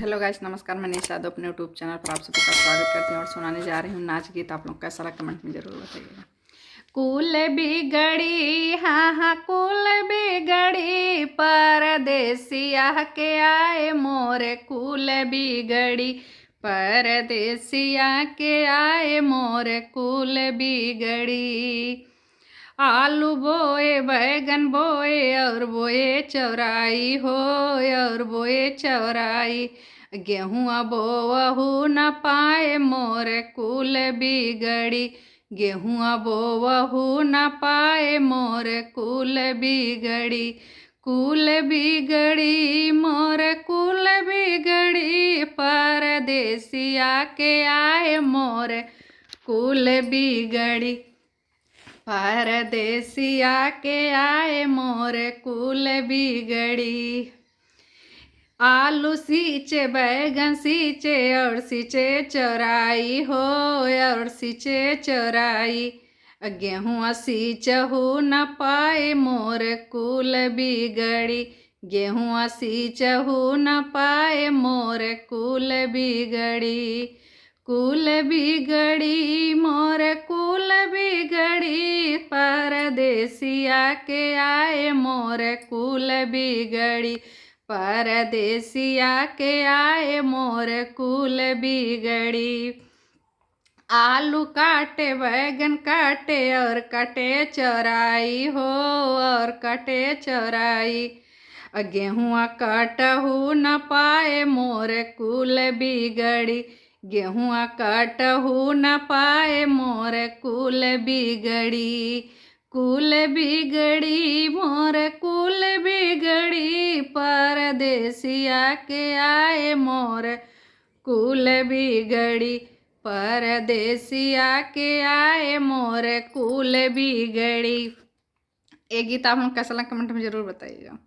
Hello guys, नमस्कार। मैं निशा यादव अपने यूट्यूब चैनल पर आप सभी का स्वागत करती हूँ और सुनाने जा रही हूँ नाच गीत। आप लोग कैसा लगा कमेंट में ज़रूर बताइएगा। कुल बिगड़ी, हाँ हाँ कुल बिगड़ी, परदेसिया के आए मोरे कुल बिगड़ी, परदेसिया के आए मोरे कुल बिगड़ी। आलू बोए, बैगन बोए और बोए चौराई हो, और बोए चौराई। गेहूँ बोवहू न पाए मोर कुल बिगड़ी, गेहूँ बोवहू न पाए मोर कुल बिगड़ी। कुल बिगड़ी मोर कुल बिगड़ी, परदेसिया के आए मोर कुल बिगड़ी, परदेसिया के आए मोर कुल बिगड़ी। आलू सींचे, बैगन सींचे और सींचे चौराई हो, और सींचे चौराई। गेहूँ सींचहू न पाए मोर कुल बिगड़ी, गेहूँ सींचहू न पाए मोर कुल बिगड़ी। कुल बिगड़ी मोर कुल बिगड़ी, परदेसिया के आए मोर कुल बिगड़ी, परदेसिया के आए मोर कुल बिगड़ी। आलू काटे, बैगन काटे और काटे चौराई हो, और काटे चौराई। गेहूँ काटहू न पाए मोर कुल बिगड़ी, गेहूँ काटहू न पाए मोर कुल बिगड़ी। कुल बिगड़ी मोर कुल बिगड़ी, परदेसिया के आए मोर कुल बिगड़ी, परदेसिया के आए मोर कुल बिगड़ी। ये गीत आप लोग कैसा लगा कमेंट में ज़रूर बताइएगा।